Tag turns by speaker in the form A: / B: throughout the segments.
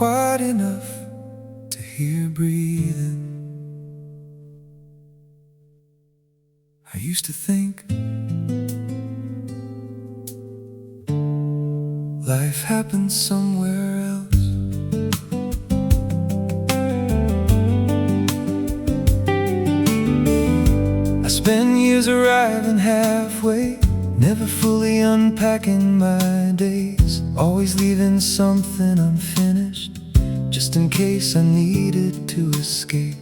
A: quiet enough to hear breathing. I used to think life happened somewhere else. I spent years arriving halfway, never fully unpacking my days, always leaving something unfinished, just in case I needed to escape.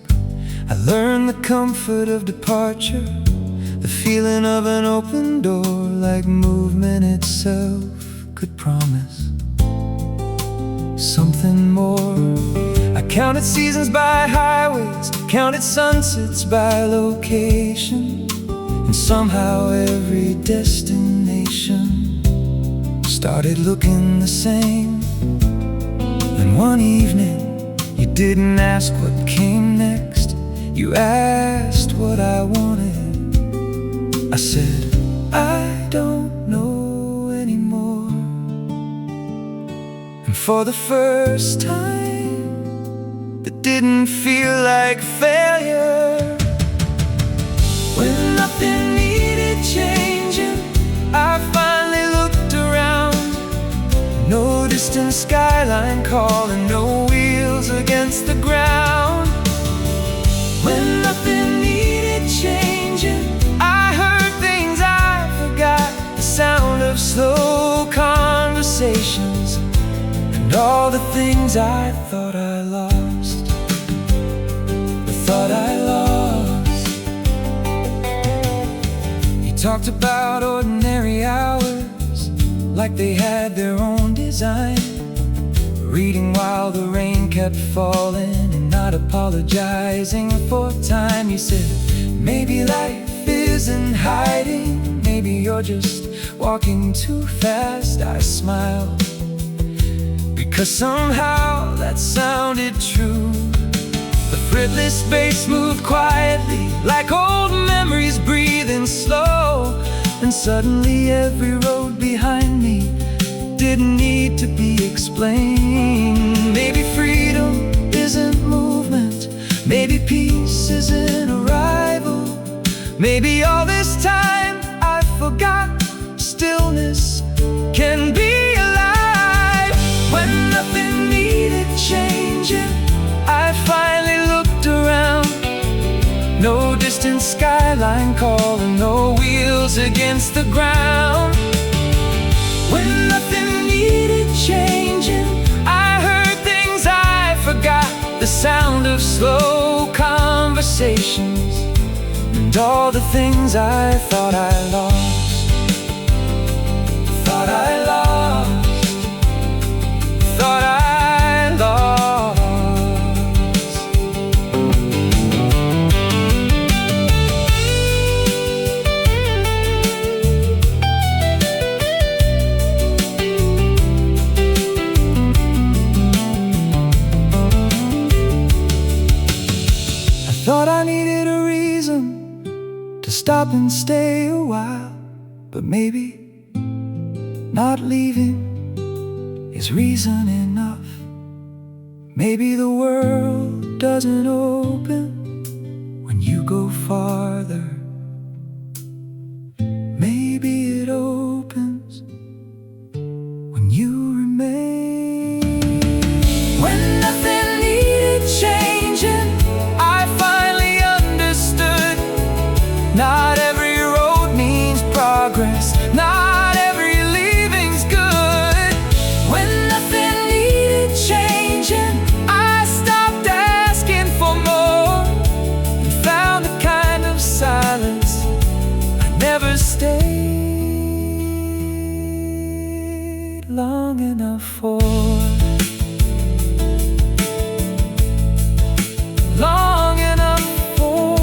A: I learned the comfort of departure, the feeling of an open door, like movement itself could promise something more. I counted seasons by highways, counted sunsets by location, and somehow every destination started looking the same. Then one evening, you didn't ask what came next, you asked what I wanted. I said, I don't know anymore. And for the first time, it didn't feel like failure. When nothing needed changing, I finally looked around. No distant skyline calling, no wheels against the ground. When nothing needed changing, I heard things I forgot, the sound of slow conversations, and all the things I thought I lost, thought I lost. He talked about ordinary hours, like they had their own design, reading while the rain kept falling and not apologizing for time. He said, maybe life isn't hiding, maybe you're just walking too fast. I smiled, because somehow that sounded true. The fretless bass moved quietly, like old memories breathing slow. And suddenly every road behind me didn't need to be explained. Maybe freedom isn't movement, maybe peace isn't arrival. Maybe all this time I forgot stillness can be alive. When nothing needed changing, I finally looked around. No distant skyline calling, no wheels against the ground. When nothing needed changing, I heard things I forgot, the sound of slow conversations, and all the things I thought I lost, thought I lost, thought I lost. Thought I needed a reason to stop and stay a while, but maybe not leaving is reason enough. Maybe the world doesn't open when you go farther. Maybe it opens when you remain. When nothing needed changing, not every road means progress, not every leaving's good. When nothing needed changing, I stopped asking for more and found the kind of silence I never stayed long enough for. Long enough for.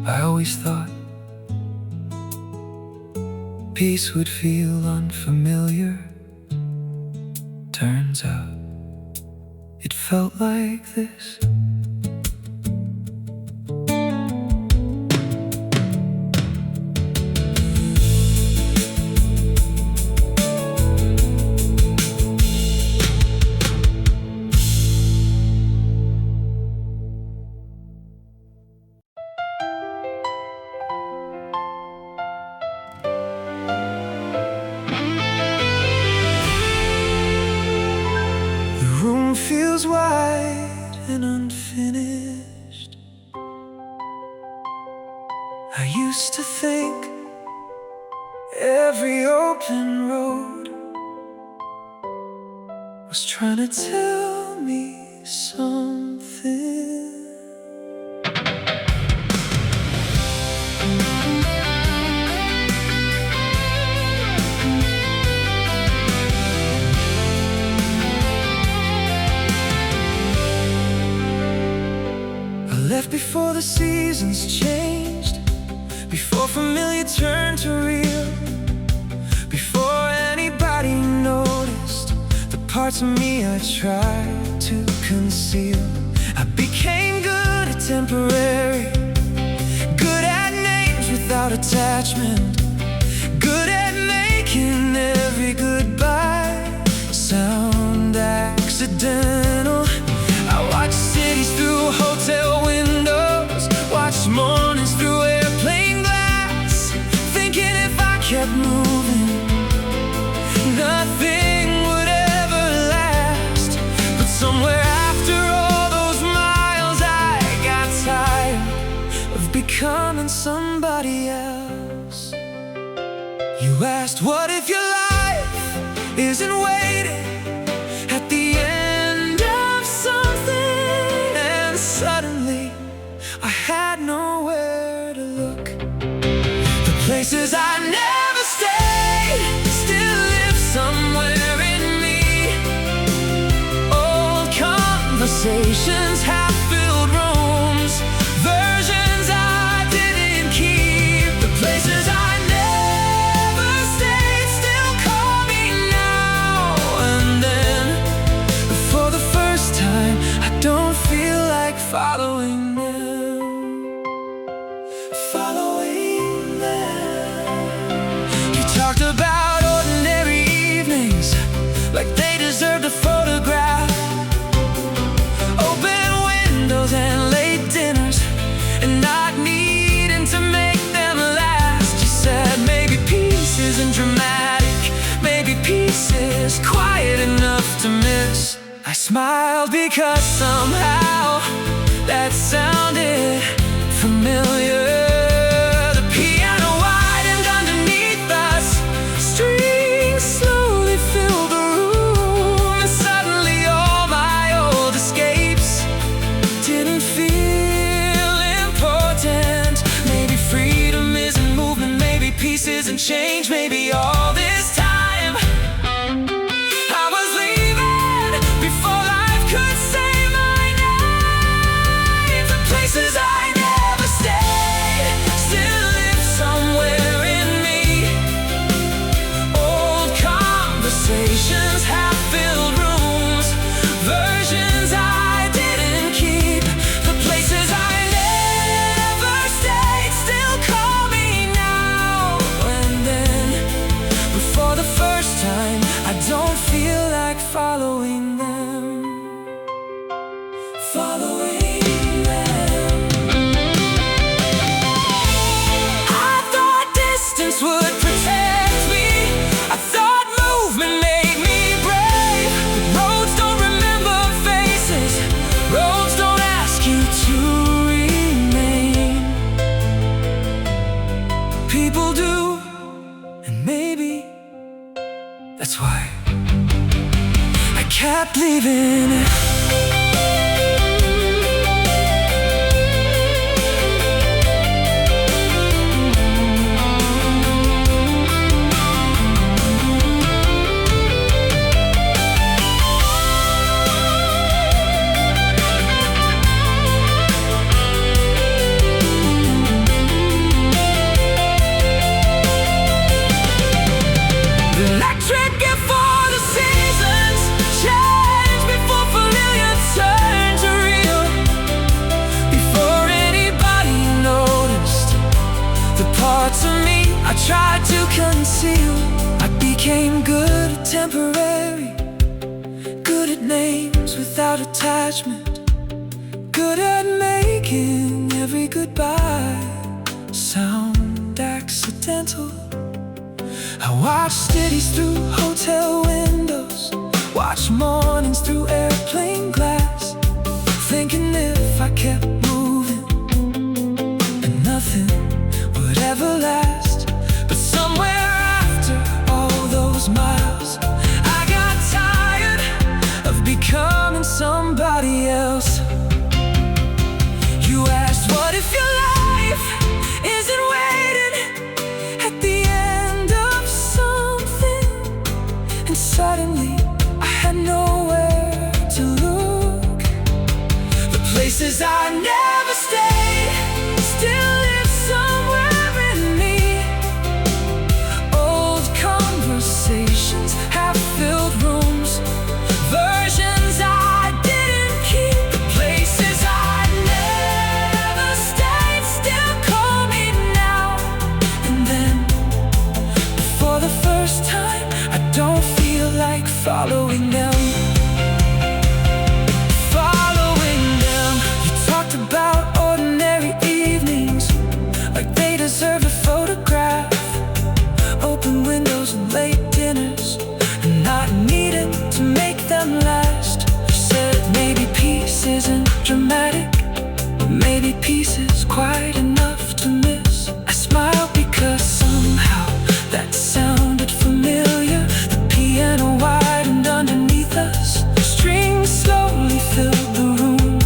A: I always thought peace would feel unfamiliar. Turns out it felt like this. Feels wide and unfinished. I used to think every open road was trying to tell me something. Left before the seasons changed, before familiar turned to real, before anybody noticed the parts of me I tried to conceal. I became good at temporary, good at names without attachment, good at making every goodbye sound accidental. I watched cities through hotel windows, watched mornings through airplane glass, thinking if I kept moving, nothing would ever last. But somewhere after all those miles, I got tired of becoming somebody else. You asked, what if your life isn't waiting at the end of something? And suddenly I had nowhere to look. The places I never stayed still live somewhere in me. Old conversations, half-filled rooms, versions I didn't keep. The places I never stayed still call me now and then. For the first time, I don't feel like following them. Following them. You talked about ordinary evenings like they deserved a photograph. Open windows and late dinners, and not needing to make them last. You said maybe peace isn't dramatic, maybe peace is quiet enough to miss. I smiled because somehow that sounded familiar. The piano widened underneath us, strings slowly filled the room, and suddenly all my old escapes didn't feel important. Maybe freedom isn't movement, maybe peace isn't change, maybe all this time I was leaving before life could say my name. The places I never stayed still live somewhere in me. Old conversations, half-filled rooms, versions I didn't keep. The places I never stayed still call me now and then. But for the first time, I don't feel like following them. Following them. I thought distance would protect me, I thought movement made me brave. But roads don't remember faces, roads don't ask you to remain. People do, and maybe that's why I kept leaving. good at making every goodbye sound accidental. I watch cities through hotel windows, watch mornings through airplane glass, thinking if I kept moving and nothing would ever last. But somewhere after all those miles, I got tired of becoming somebody else. You asked, what if your life isn't waiting at the end of something? And suddenly I had nowhere to look. The places I never stayed still live somewhere in me. Old conversations have filled rooms, versions I didn't keep. The places I never stayed still call me now and then. For the first time, I don't feel like following them. Following them. You talked about ordinary evenings like they deserve a photograph. Open windows and late dinners, and not needed to make them last. You said maybe peace isn't dramatic, but maybe peace is quite enough to miss. I smiled because somehow that sounded familiar. The piano widened underneath us, the strings slowly filled the room,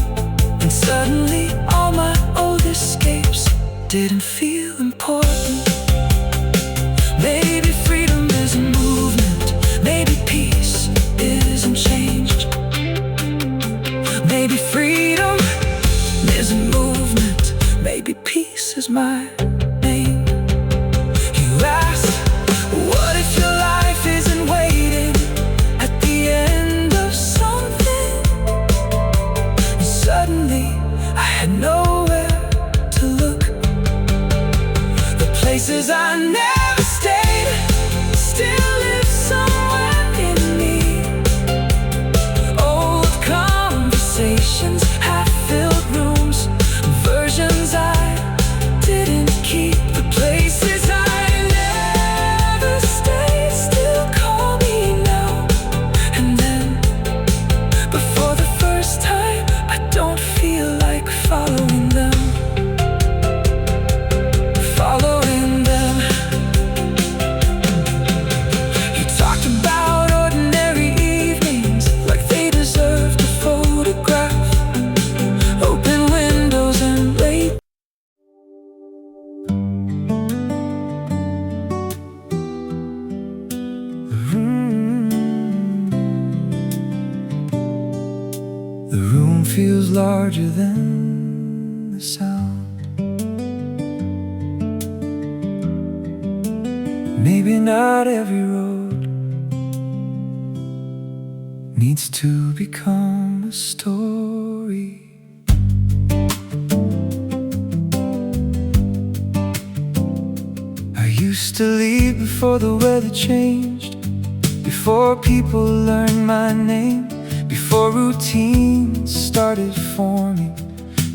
A: and suddenly all my old escapes didn't feel important. Maybe freedom isn't movement, maybe peace isn't changed. Maybe freedom isn't movement, maybe peace is my name. You asked, what if your life isn't waiting at the end of something? And suddenly I had nowhere to look. The places I never stayed still live somewhere in me. Old conversations have filled rooms, versions I didn't keep. The places I never stayed still call me now and then. But for the first time, I don't feel like following them. Following them. You talked about ordinary evenings like they deserved a photograph. Open windows and late. The room feels larger than the sound. Maybe not every road needs to become a story. I used to leave before the weather changed, before people learned my name, before routines started forming,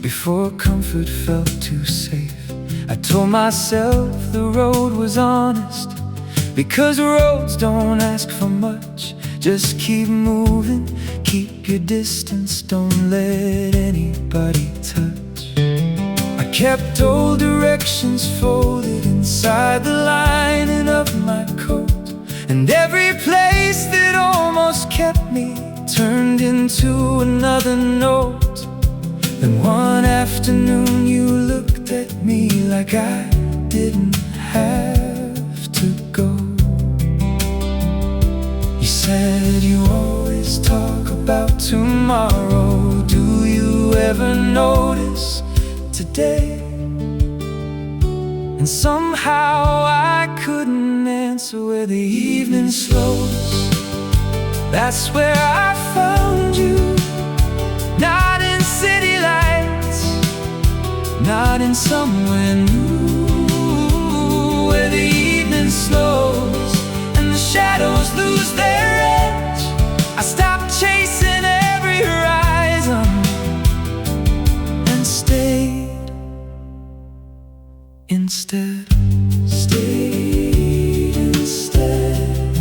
A: before comfort felt too safe. I told myself the road was honest, because roads don't ask for much. Just keep moving, keep your distance, don't let anybody touch. I kept old directions folded inside the lining of my coat, and every place that almost kept me turned into another note. Then one afternoon you looked at me like I didn't have to go. You said you always talk about tomorrow. Do you ever notice today? And somehow I couldn't answer where the evening slows. That's where I found you. Not in city lights, not in somewhere new, where the evening slows and the shadows lose their edge. I stopped chasing every horizon instead. Stayed instead.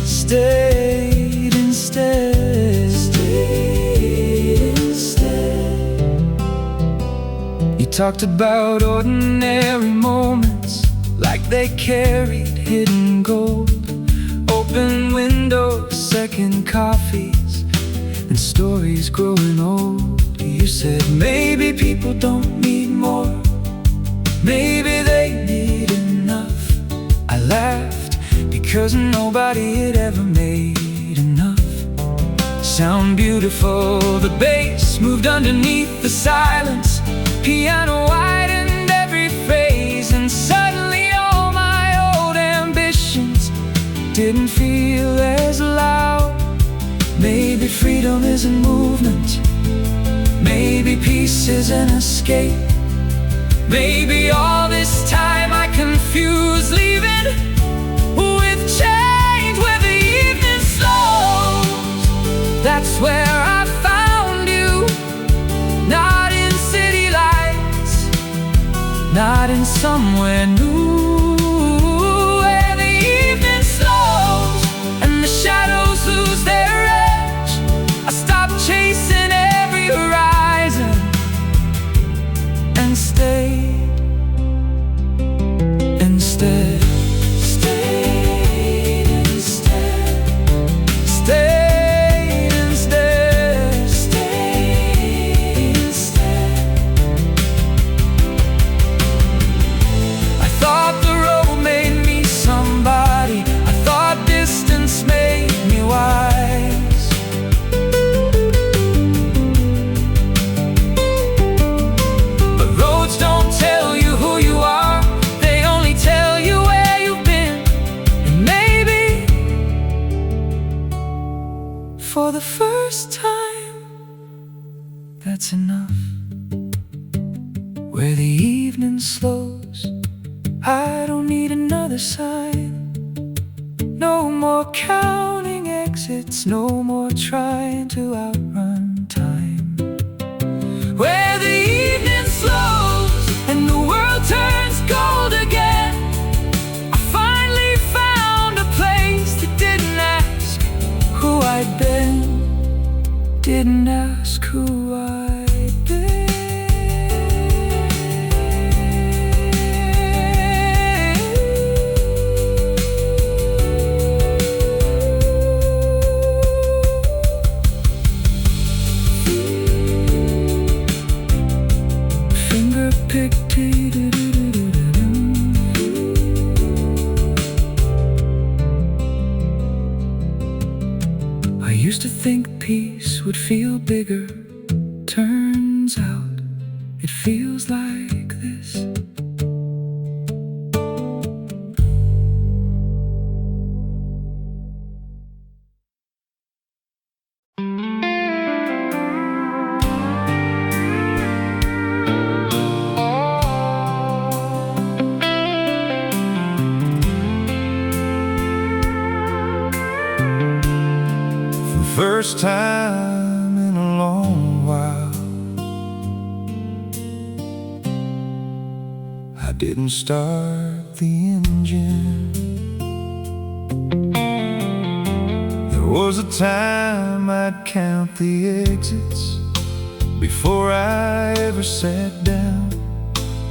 A: Stayed instead. Stayed instead. You talked about ordinary moments like they carried hidden gold. Open windows, second coffees, and stories growing old. You said maybe people don't need more, maybe they need enough. I laughed because nobody had ever made enough. Sound beautiful, the bass moved underneath the silence. Piano widened every phrase, and suddenly all my old ambitions didn't feel as loud. Maybe freedom is a movement, maybe peace is an escape. Maybe all this time I confuse leaving with change where the evening slows. That's where I found you, not in city lights, not in somewhere new, where the evening slows and the shadows lose their edge. I stopped chasing every horizon and stayed instead. Stayed instead. Stayed instead. Stayed instead. I thought the road made me somebody. I thought distance made me wise. But roads don't tell you who you are, they only tell you where you've been. And maybe for the first time, that's enough. Where the evening slows, I don't need another sign. No more counting exits, no more trying to outrun time. Where the evening slows and the world turns gold again, I finally found a place that didn't ask who I'd been, didn't ask who I'd been. Finger-picked. I used to think peace would feel bigger. Turns out it feels like this. First time in a long while, I didn't start the engine. There was a time I'd count the exits before I ever sat down.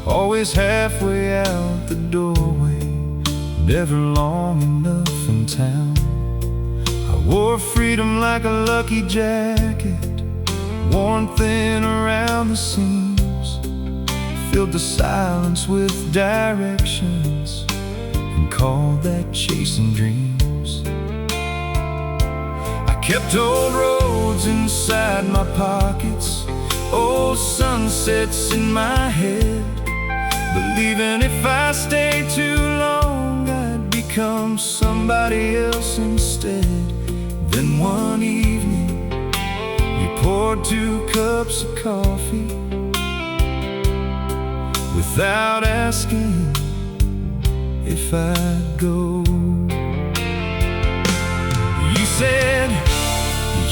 A: Always halfway out the doorway, never long enough in town. Wore freedom like a lucky jacket, worn thin around the seams, filled the silence with directions, and called that chasing dreams. I kept old roads inside my pockets, old sunsets in my head, believing if I stayed too long I'd become somebody else instead. Then one evening, we poured 2 cups of coffee without asking if I'd go. You said,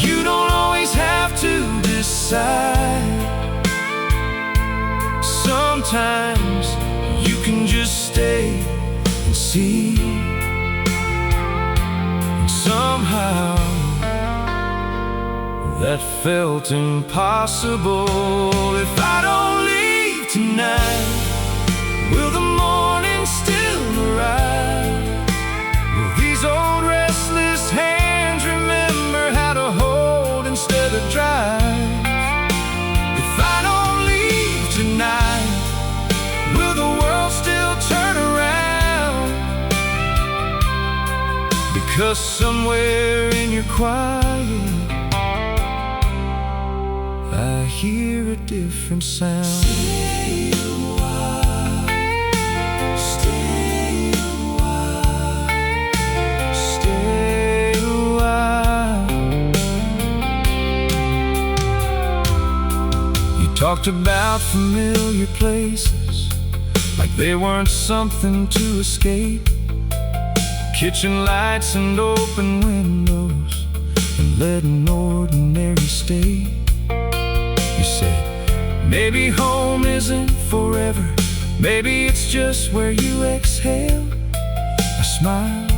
A: you don't always have to decide. Sometimes you can just sea. And somehow that felt impossible. If I don't leave tonight, will the morning still arrive? Will these old restless hands remember how to hold instead of drive? If I don't leave tonight, will the world still turn around? Because somewhere in your quiet I hear a different sound. Stay a while, stay a while, stay a while. You talked about familiar places like they weren't something to escape. Kitchen lights and open windows and letting ordinary stay. Maybe home isn't forever, maybe it's just where you exhale. I smiled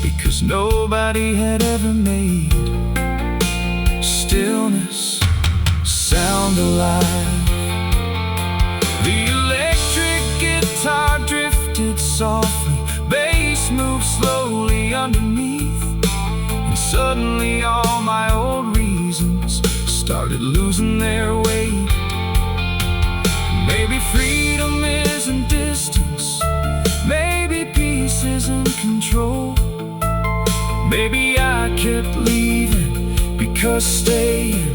A: because nobody had ever made stillness sound alive. The electric guitar drifted softly, bass moved slowly underneath, and suddenly all my old reasons started losing their weight. Maybe freedom isn't distance, maybe peace isn't control. Maybe I kept leaving because staying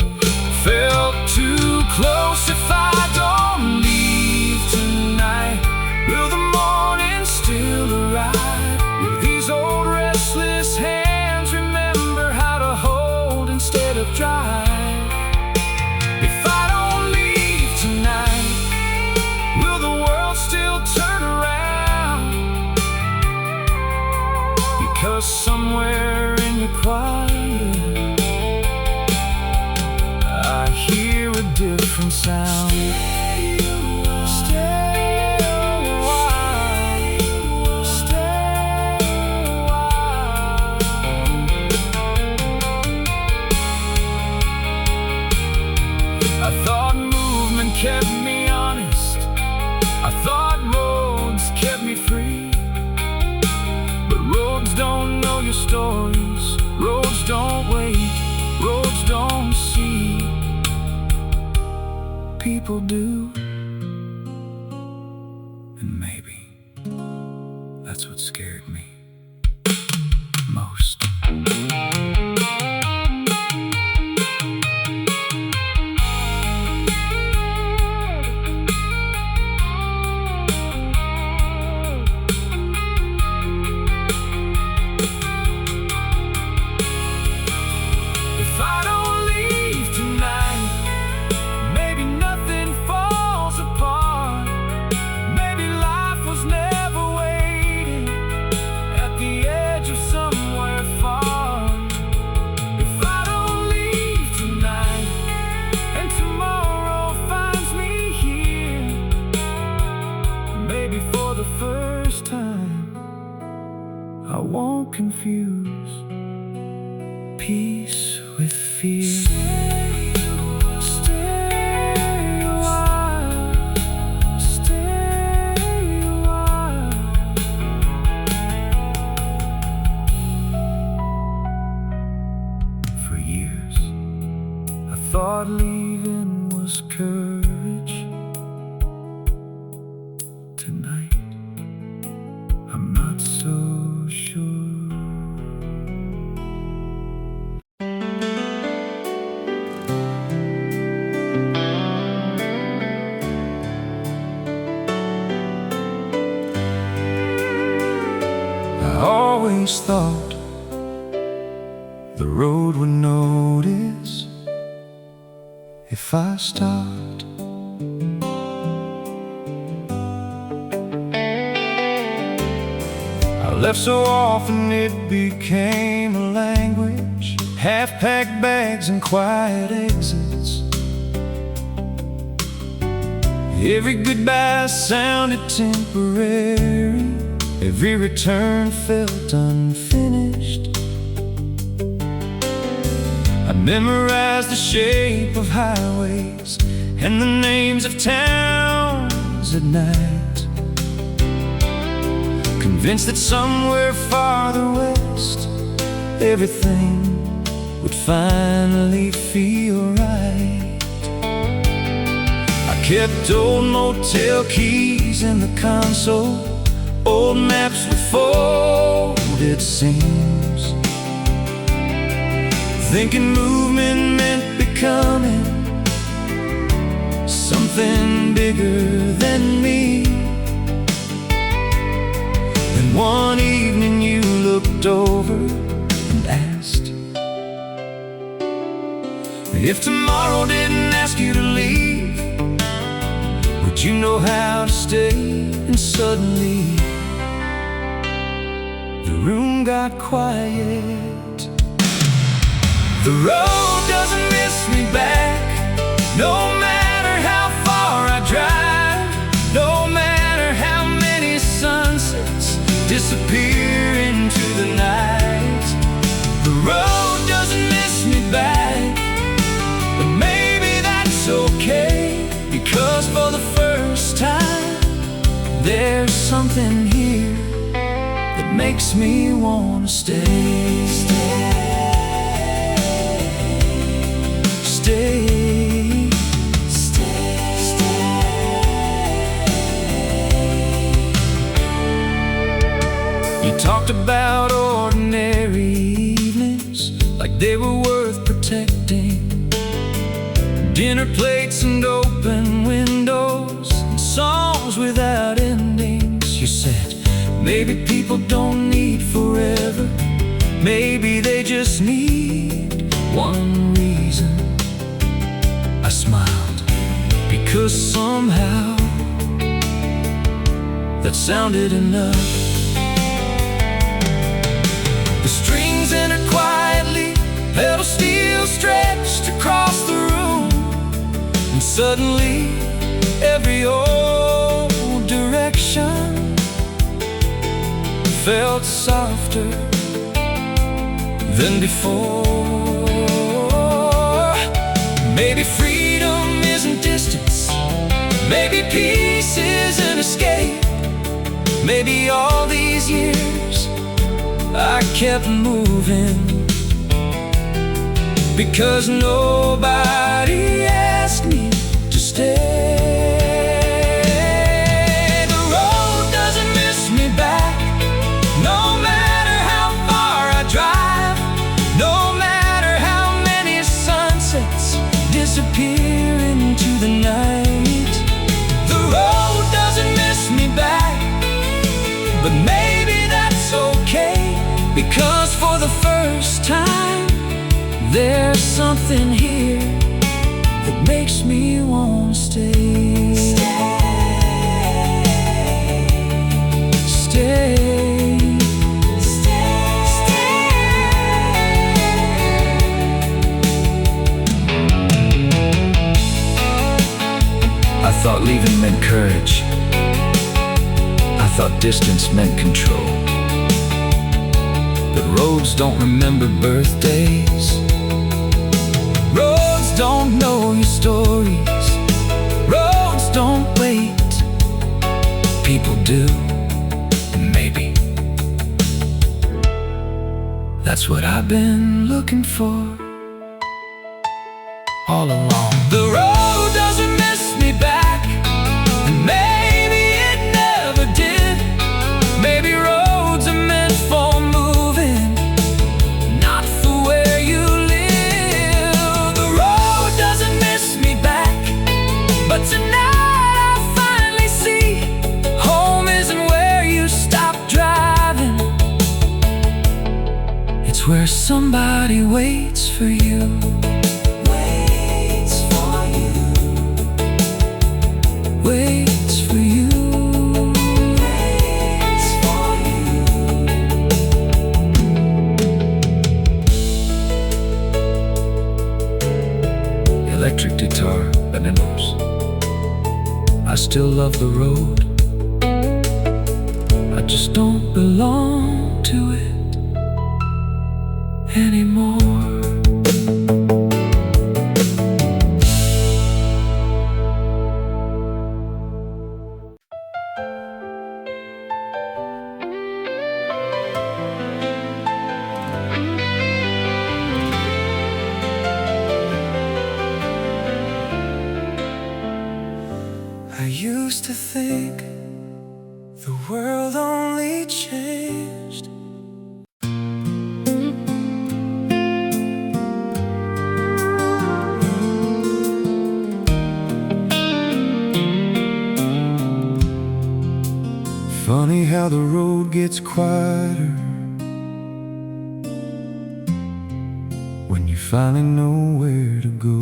A: felt too close. If I don't leave tonight, will the morning still arrive? Will these old restless hands remember how to hold instead of drive? Because somewhere in the quiet I hear a different sound. Stay a while, stay a while, stay a while. I thought movement kept me honest, I thought roads kept me free. Roads don't know your stories, roads don't wait, roads don't see. People do, and maybe that's what scared me most. I won't confuse peace with fear. Stay a while, stay a while. For years, I thought leaving was courage. Tonight, I'm not so sure. I always thought the road would notice if I stopped. I left so often it became a language, half-packed bags and quiet exits. Every goodbye sounded temporary, every return felt unfinished. I memorized the shape of highways and the names of towns at night, convinced that somewhere farther west everything would finally feel right. I kept old motel keys in the console, old maps with folded seams, thinking movement meant becoming something bigger than me. Then one evening you looked over and asked if tomorrow didn't ask you to leave, would you know how to stay? And suddenly the room got quiet. The road doesn't miss me back, no matter how far I drive, no matter how many sunsets disappear into the night. The road doesn't miss me back, but maybe that's okay, because for the first time there's something here that makes me wanna stay. You talked about ordinary evenings like they were worth protecting, dinner plates and open windows and songs without endings. You said maybe people don't need forever, maybe they just need one reason. I smiled because somehow that sounded enough. The strings entered quietly, pedal steel stretched across the room, and suddenly every old direction felt softer than before. Maybe freedom isn't distance, maybe peace isn't escape. Maybe all these years I kept moving because nobody asked me to stay. The road doesn't miss me back, no matter how far I drive, no matter how many sunsets disappear into the night. The road doesn't miss me back, but maybe that's okay, because for the first time there's something here that makes me wanna stay. Stay. I thought leaving meant courage, I thought distance meant control. But roads don't remember birthdays, roads don't know your stories, roads don't wait. People do, maybe that's what I've been looking for all along. The road doesn't miss me back, and maybe it never did. Maybe roads are meant for moving, not for where you live. The road doesn't miss me back, but tonight I finally see home isn't where you stop driving, it's where somebody waits for you. Waits for you. Electric guitar, bananas. I still love the road, I just don't belong to it anymore. I used to think the world only changed funny how the road gets quieter when you finally know where to go.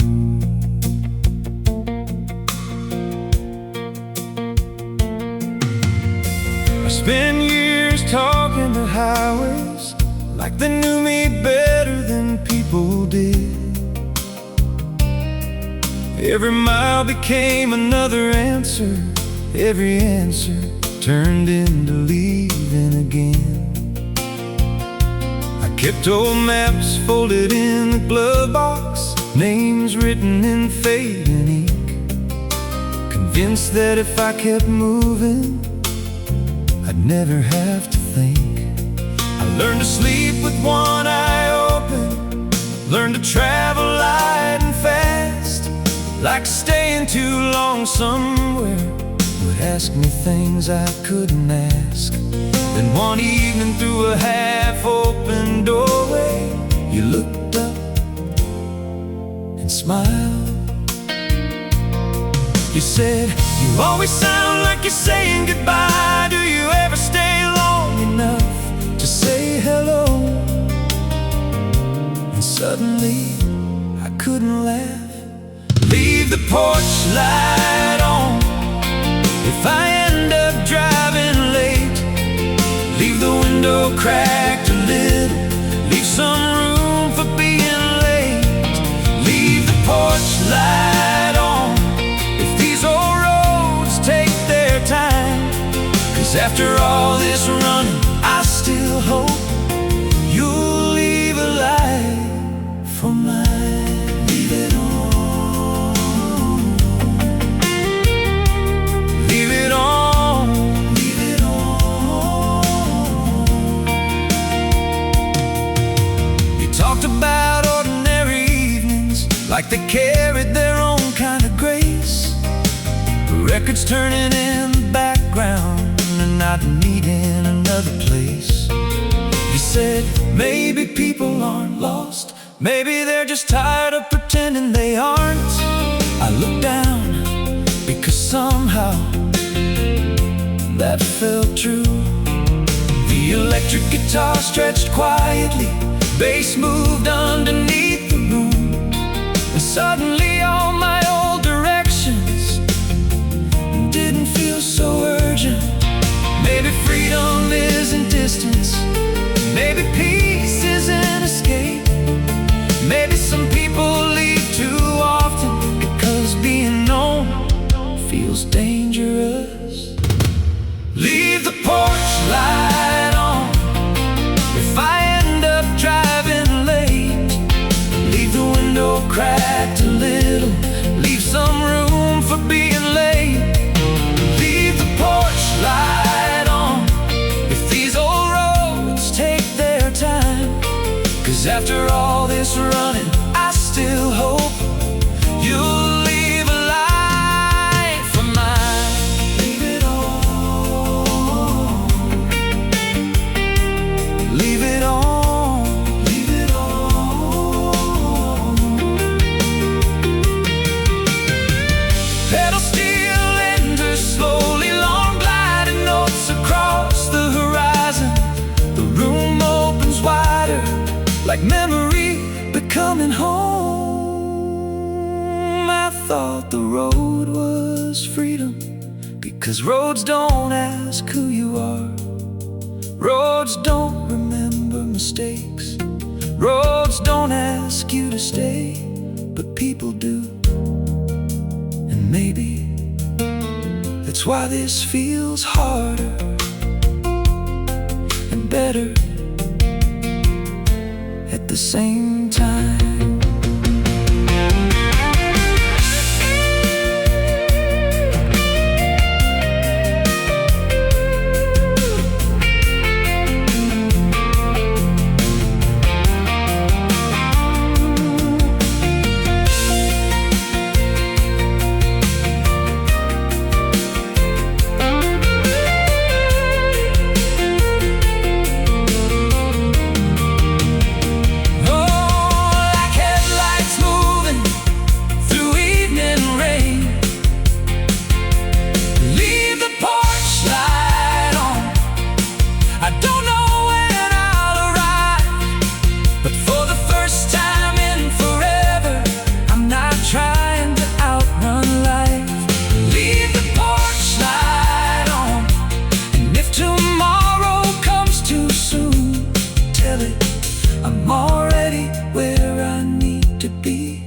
A: Spend years talking to highways like they knew me better than people did. Every mile became another answer, every answer turned into leaving again. I kept old maps folded in the glove box, names written in fading ink, convinced that if I kept moving I'd never have to think. I learned to sleep with one eye open, learned to travel light and fast, like staying too long somewhere would ask me things I couldn't ask. Then one evening through a half-open doorway you looked up and smiled. You said, "You always sound like you're saying goodbye. Do you ever stay long enough to say hello?" And suddenly I couldn't laugh. Leave the porch light on if I end up driving late. Leave the window cracked a little, leave some room for being late. Leave the porch light on if these old roads take their time, 'cause after all this running I still hope you'll leave a light for mine. Leave it on, leave it on, leave it on. You talked about ordinary evenings like they carried their own kind of grace, records turning in the background and not needing another place. You said, maybe people aren't lost, maybe they're just tired of pretending they aren't. I looked down because somehow that felt true. The electric guitar stretched quietly, bass moved underneath the room, and suddenly all my old directions didn't feel so urgent. Maybe freedom isn't distance, maybe peace isn't escape. Maybe some people leave too often because being known feels dangerous. Leave the porch light on if I end up driving late. Leave the window cracked a little, leave some room for being late. Leave the porch light on if these old roads take their time, 'cause after all this running I still hope you'll leave a light for mine. Leave it on, leave it on, leave it on. Pedal steel enters slowly, long gliding notes across the horizon. The room opens wider, like memory becoming home. I thought the road was freedom, because roads don't ask who you are. Roads don't remember mistakes. Roads don't ask you to stay, but people do. And maybe that's why this feels harder better at the same time. I'm already where I need to be,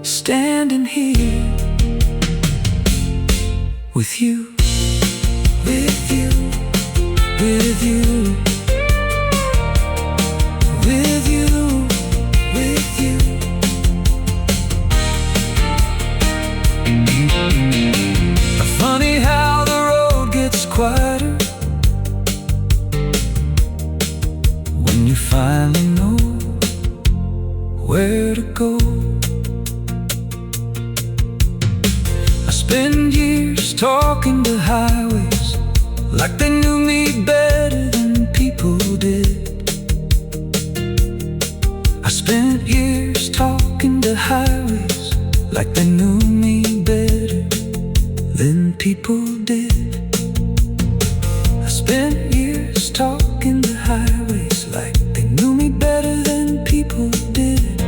A: standing here with you, with you, with you, with you, with you. Funny how the road gets quieter when you finally know where to go. I spend years talking to highways like they knew me better than people did. I spent years talking to highways like they knew me better than people did. I spent years talking to highways like they knew me better than people did.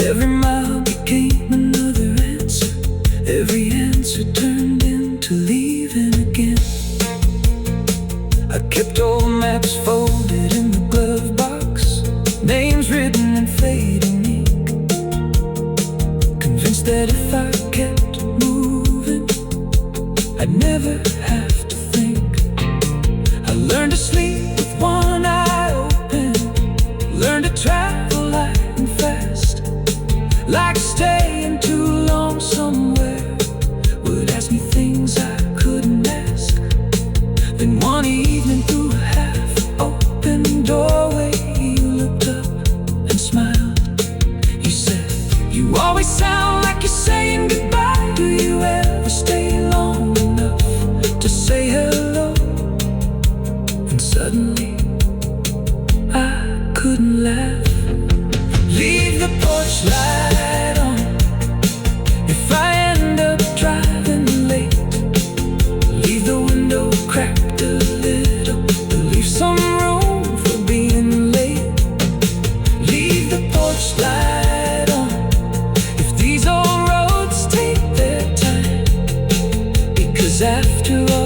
A: Every mile became another answer. Every answer turned into leaving again. I kept old maps folded in the glove box, names written in fading ink, convinced that if I kept moving, I'd never have to think. I learned to sleep with one eye open, learned to travel light and fast, like staying too long somewhere would ask me things I couldn't ask. Then one evening through a half-open doorway, you looked up and smiled. You said, "You always sound like you're saying goodbye. Do you ever stay long enough to say hello?" And suddenly I couldn't laugh. Leave the porch light on if I end up driving late. Leave the window cracked a little, leave some room for being late. Leave the porch light on if these old roads take their time, because after all